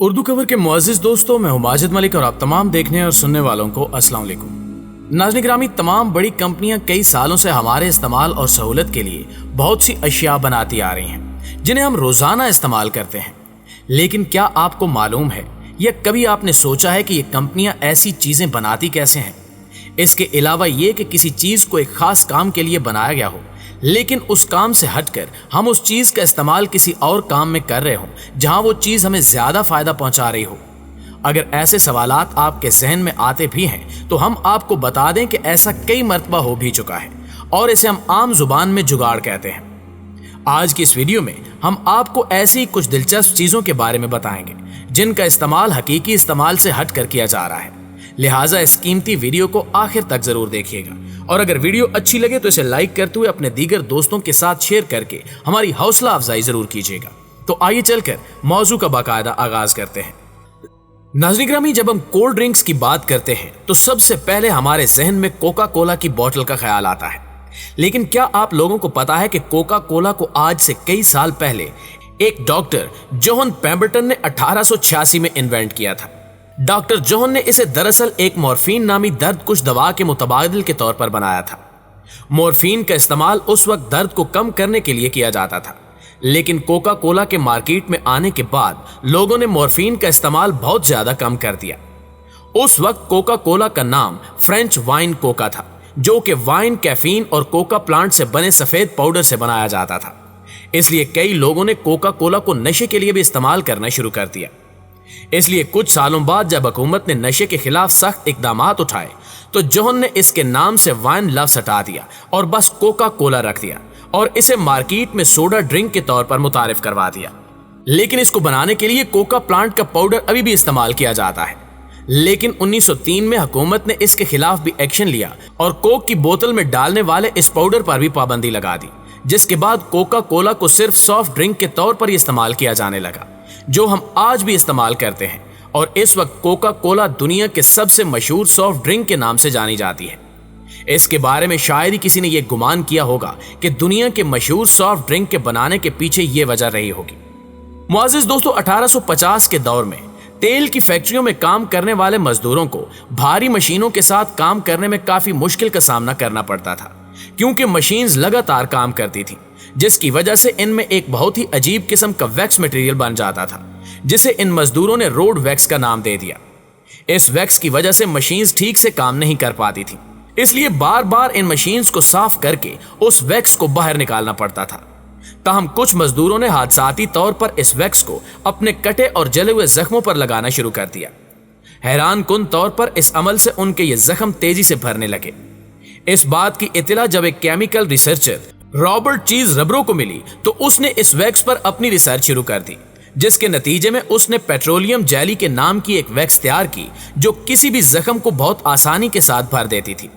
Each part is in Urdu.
اردو کور کے معزز دوستوں، میں ہوں ماجد ملک اور آپ تمام دیکھنے اور سننے والوں کو السلام علیکم۔ ناظرین گرامی، تمام بڑی کمپنیاں کئی سالوں سے ہمارے استعمال اور سہولت کے لیے بہت سی اشیاء بناتی آ رہی ہیں جنہیں ہم روزانہ استعمال کرتے ہیں، لیکن کیا آپ کو معلوم ہے یا کبھی آپ نے سوچا ہے کہ یہ کمپنیاں ایسی چیزیں بناتی کیسے ہیں؟ اس کے علاوہ یہ کہ کسی چیز کو ایک خاص کام کے لیے بنایا گیا ہو، لیکن اس کام سے ہٹ کر ہم اس چیز کا استعمال کسی اور کام میں کر رہے ہوں جہاں وہ چیز ہمیں زیادہ فائدہ پہنچا رہی ہو۔ اگر ایسے سوالات آپ کے ذہن میں آتے بھی ہیں تو ہم آپ کو بتا دیں کہ ایسا کئی مرتبہ ہو بھی چکا ہے اور اسے ہم عام زبان میں جگاڑ کہتے ہیں۔ آج کی اس ویڈیو میں ہم آپ کو ایسی کچھ دلچسپ چیزوں کے بارے میں بتائیں گے جن کا استعمال حقیقی استعمال سے ہٹ کر کیا جا رہا ہے، لہٰذا اس قیمتی ویڈیو کو آخر تک ضرور دیکھیے گا، اور اگر ویڈیو اچھی لگے تو اسے لائک کرتے ہوئے اپنے دیگر دوستوں کے ساتھ شیئر کر کے ہماری حوصلہ افزائی ضرور کیجیے گا۔ تو آئیے چل کر موضوع کا باقاعدہ آغاز کرتے ہیں۔ ناظرین گرامی، جب ہم کولڈ ڈرنکس کی بات کرتے ہیں تو سب سے پہلے ہمارے ذہن میں کوکا کولا کی بوتل کا خیال آتا ہے، لیکن کیا آپ لوگوں کو پتا ہے کہ کوکا کولا کو آج سے کئی سال پہلے ایک ڈاکٹر جوہن پیمبرٹن نے 1886 میں انوینٹ کیا تھا۔ ڈاکٹر جوہن نے اسے دراصل ایک مورفین نامی درد کش دوا کے متبادل کے طور پر بنایا تھا۔ مورفین کا استعمال اس وقت درد کو کم کرنے کے لیے کیا جاتا تھا، لیکن کوکا کولا کے مارکیٹ میں آنے کے بعد لوگوں نے مورفین کا استعمال بہت زیادہ کم کر دیا۔ اس وقت کوکا کولا کا نام فرینچ وائن کوکا تھا، جو کہ وائن، کیفین اور کوکا پلانٹ سے بنے سفید پاؤڈر سے بنایا جاتا تھا، اس لیے کئی لوگوں نے کوکا کولا کو نشے کے لیے بھی استعمال کرنا شروع کر دیا۔ اس لیے کچھ سالوں بعد جب حکومت نے نشے کے خلاف سخت اقدامات اٹھائے تو جوہن نے اس کے نام سے وائن لفظ ہٹا دیا اور بس کوکا کولا رکھ دیا اور اسے مارکیٹ میں سوڈا ڈرنک کے طور پر متعارف کروا دیا۔ لیکن اس کو بنانے کے لیے کوکا پلانٹ کا پاؤڈر ابھی بھی استعمال کیا جاتا ہے، لیکن 1903 میں حکومت نے اس کے خلاف بھی ایکشن لیا اور کوک کی بوتل میں ڈالنے والے اس پاؤڈر پر بھی پابندی لگا دی، جس کے بعد کوکا کولا کو صرف سافٹ ڈرنک کے طور پر ہی استعمال کیا جانے لگا، جو ہم آج بھی استعمال کرتے ہیں، اور اس وقت کوکا کولا دنیا کے سب سے مشہور سافٹ ڈرنک کے نام سے جانی جاتی ہے۔ اس کے بارے میں شاید ہی کسی نے یہ گمان کیا ہوگا کہ دنیا کے مشہور سافٹ ڈرنک کے بنانے کے پیچھے یہ وجہ رہی ہوگی۔ معزز دوستو، 1850 کے دور میں تیل کی فیکٹریوں میں کام کرنے والے مزدوروں کو بھاری مشینوں کے ساتھ کام کرنے میں کافی مشکل کا سامنا کرنا پڑتا تھا، کیونکہ مشینز لگاتار کام کرتی تھیں، جس کی وجہ سے ان میں ایک بہت ہی عجیب قسم کا ویکس مٹیریل بن جاتا تھا، جسے ان مزدوروں نے روڈ ویکس کا نام دے دیا۔ اس ویکس کی وجہ سے مشینز ٹھیک سے کام نہیں کر پاتی تھیں، اس لیے بار بار ان مشینز کو صاف کر کے اس ویکس کو باہر نکالنا پڑتا تھا۔ تاہم کچھ مزدوروں نے حادثاتی طور پر اس ویکس کو اپنے کٹے اور جلے ہوئے زخموں پر لگانا شروع کر دیا۔ حیران کن طور پر اس عمل سے ان کے یہ زخم تیزی سے بھرنے لگے۔ اس بات کی اطلاع جب ایک کیمیکل ریسرچر رابرٹ چیز ربرو کو ملی تو اس نے اس ویکس پر اپنی ریسرچ شروع کر دی، جس کے نتیجے میں اس نے پیٹرولیم جیلی کے نام کی ایک ویکس تیار کی جو کسی بھی زخم کو بہت آسانی کے ساتھ بھر دیتی تھی۔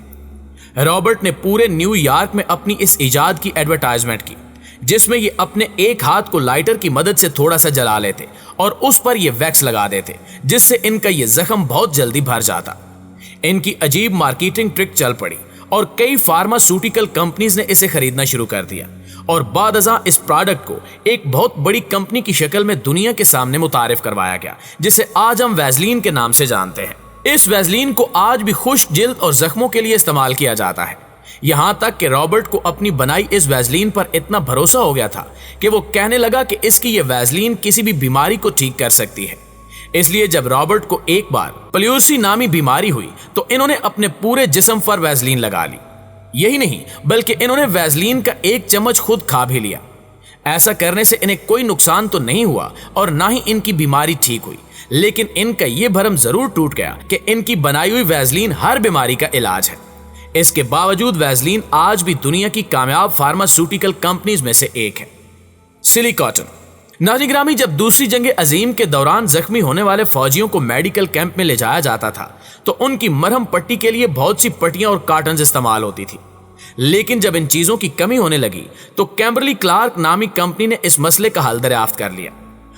رابرٹ نے پورے نیو یارک میں اپنی اس ایجاد کی ایڈورٹائزمنٹ کی، جس میں یہ اپنے ایک ہاتھ کو لائٹر کی مدد سے تھوڑا سا جلا لیتے اور اس پر یہ ویکس لگا دیتے، جس سے ان کا یہ زخم بہت جلدی بھر جاتا۔ ان کی عجیب مارکیٹنگ ٹرک چل پڑی اور کئی فارماسیوٹیکل کمپنیز نے اسے خریدنا شروع کر دیا، اور بعد ازاں اس پروڈکٹ کو ایک بہت بڑی کمپنی کی شکل میں دنیا کے سامنے متعارف کروایا گیا، جسے آج ہم ویزلین کے نام سے جانتے ہیں۔ اس ویزلین کو آج بھی خشک جلد اور زخموں کے لیے استعمال کیا جاتا ہے، یہاں تک کہ رابرٹ کو اپنی بنائی اس ویزلین پر اتنا بھروسہ ہو گیا تھا کہ وہ کہنے لگا کہ اس کی یہ ویزلین کسی بھی بیماری کو ٹھیک کر سکتی ہے۔ اس لیے جب رابرٹ کو ایک بار پلیورسی نامی بیماری ہوئی تو انہوں نے اپنے پورے جسم پر ویزلین لگا لی۔ یہی نہیں بلکہ انہوں نے ویزلین کا ایک چمچ خود کھا بھی لیا۔ ایسا کرنے سے انہیں کوئی نقصان تو نہیں ہوا اور نہ ہی ان کی بیماری ٹھیک ہوئی، لیکن ان کا یہ بھرم ضرور ٹوٹ گیا کہ ان کی بنائی ہوئی ویزلین ہر بیماری کا علاج ہے۔ اس کے باوجود ویزلین آج بھی دنیا کی کامیاب فارماسیوٹیکل کمپنیز میں سے ایک ہے۔ سلی کاٹن۔ ناظرین گرامی، جب دوسری جنگ عظیم کے دوران زخمی ہونے والے فوجیوں کو میڈیکل کیمپ میں لے جایا جاتا تھا تو ان کی مرہم پٹی کے لیے بہت سی پٹیاں اور کارٹنز استعمال ہوتی تھی، لیکن جب ان چیزوں کی کمی ہونے لگی تو کیمبرلی کلارک نامی کمپنی نے اس مسئلے کا حل دریافت کر لیا۔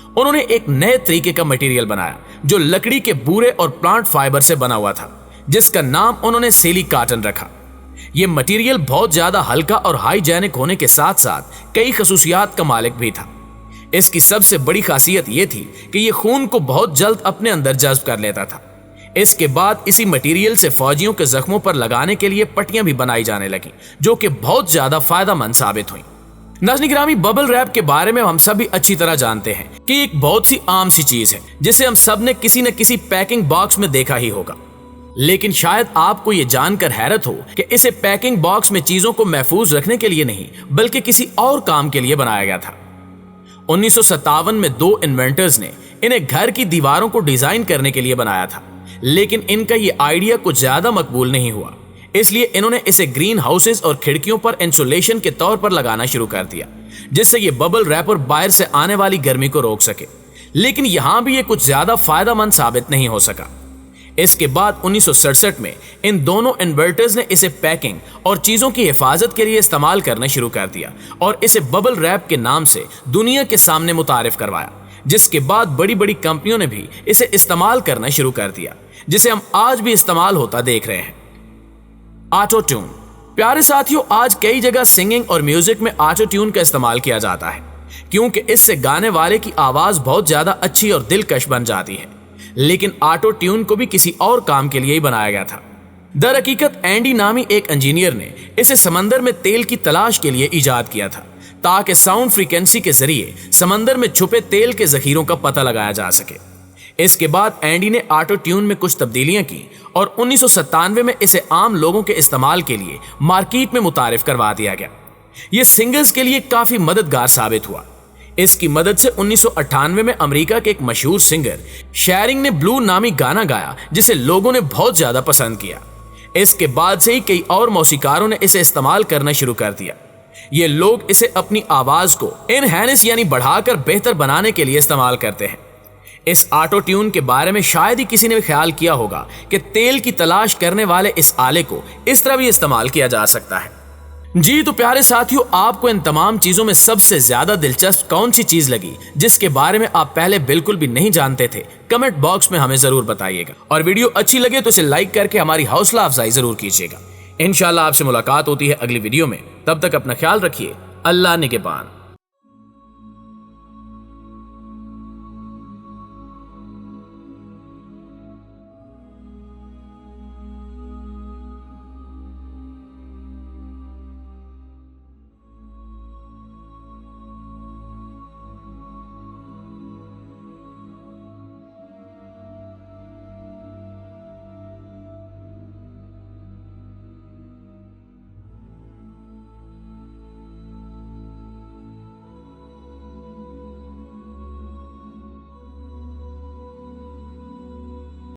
انہوں نے ایک نئے طریقے کا مٹیریل بنایا جو لکڑی کے بورے اور پلانٹ فائبر سے بنا ہوا تھا، جس کا نام انہوں نے سیلی کاٹن رکھا۔ یہ مٹیریل بہت زیادہ ہلکا اور ہائیجینک ہونے کے ساتھ ساتھ کئی خصوصیات کا مالک بھی تھا۔ اس کی سب سے بڑی خاصیت یہ تھی کہ یہ خون کو بہت جلد اپنے اندر جذب کر لیتا تھا۔ اس کے بعد اسی مٹیریل سے فوجیوں کے زخموں پر لگانے کے لیے پٹیاں بھی بنائی جانے لگیں، جو کہ بہت زیادہ فائدہ مند ثابت ہوئیں۔ ناظرین گرامی، ببل ریپ کے بارے میں ہم سبھی اچھی طرح جانتے ہیں کہ ایک بہت سی عام سی چیز ہے جسے ہم سب نے کسی نہ کسی پیکنگ باکس میں دیکھا ہی ہوگا، لیکن شاید آپ کو یہ جان کر حیرت ہو کہ اسے پیکنگ باکس میں چیزوں کو محفوظ رکھنے کے لیے نہیں بلکہ کسی اور کام کے لیے بنایا گیا تھا۔ 1957 میں 2 انوینٹرز نے انہیں گھر کی دیواروں کو ڈیزائن کرنے کے لیے بنایا تھا، لیکن ان کا یہ آئیڈیا کچھ زیادہ مقبول نہیں ہوا، اس لیے انہوں نے اسے گرین ہاؤسز اور کھڑکیوں پر انسولیشن کے طور پر لگانا شروع کر دیا، جس سے یہ ببل ریپر باہر سے آنے والی گرمی کو روک سکے، لیکن یہاں بھی یہ کچھ زیادہ فائدہ مند ثابت نہیں ہو سکا۔ اس کے بعد 1967 میں ان دونوں انورٹرز نے اسے پیکنگ اور چیزوں کی حفاظت کے لیے استعمال کرنا شروع کر دیا اور اسے ببل ریپ کے نام سے دنیا کے سامنے متعارف کروایا، جس کے بعد بڑی بڑی کمپنیوں نے بھی اسے استعمال کرنا شروع کر دیا، جسے ہم آج بھی استعمال ہوتا دیکھ رہے ہیں۔ Auto tune. پیارے ساتھیوں، آج کئی جگہ سنگنگ اور میوزک میں آٹو ٹیون کا استعمال کیا جاتا ہے، کیونکہ اس سے گانے والے کی آواز بہت زیادہ اچھی اور دلکش بن جاتی ہے، لیکن آٹو ٹیون کو بھی کسی اور کام کے لیے ہی بنایا گیا تھا۔ در حقیقت اینڈی نامی ایک انجینئر نے اسے سمندر میں تیل کی تلاش کے لیے ایجاد کیا تھا، تاکہ ساؤنڈ فریکوینسی کے ذریعے سمندر میں چھپے تیل کے ذخیروں کا پتہ لگایا جا سکے۔ اس کے بعد اینڈی نے آٹو ٹیون میں کچھ تبدیلیاں کی اور 1997 میں اسے عام لوگوں کے استعمال کے لیے مارکیٹ میں متعارف کروا دیا گیا۔ یہ سنگرز کے لیے کافی مددگار ثابت ہوا۔ اس کی مدد سے 1998 میں امریکہ کے ایک مشہور سنگر شیرنگ نے بلو نامی گانا گایا، جسے لوگوں نے بہت زیادہ پسند کیا۔ اس کے بعد سے ہی کئی اور موسیقاروں نے اسے استعمال کرنا شروع کر دیا۔ یہ لوگ اسے اپنی آواز کو انہینس یعنی بڑھا کر بہتر بنانے کے لیے استعمال کرتے ہیں۔ اس آٹو ٹیون کے بارے میں شاید ہی کسی نے خیال کیا ہوگا کہ تیل کی تلاش کرنے والے اس آلے کو اس طرح بھی استعمال کیا جا سکتا ہے۔ جی تو پیارے ساتھیوں، آپ کو ان تمام چیزوں میں سب سے زیادہ دلچسپ کون سی چیز لگی جس کے بارے میں آپ پہلے بالکل بھی نہیں جانتے تھے؟ کمنٹ باکس میں ہمیں ضرور بتائیے گا، اور ویڈیو اچھی لگے تو اسے لائک کر کے ہماری حوصلہ افزائی ضرور کیجیے گا۔ انشاءاللہ آپ سے ملاقات ہوتی ہے اگلی ویڈیو میں، تب تک اپنا خیال رکھیے۔ اللہ نگہبان۔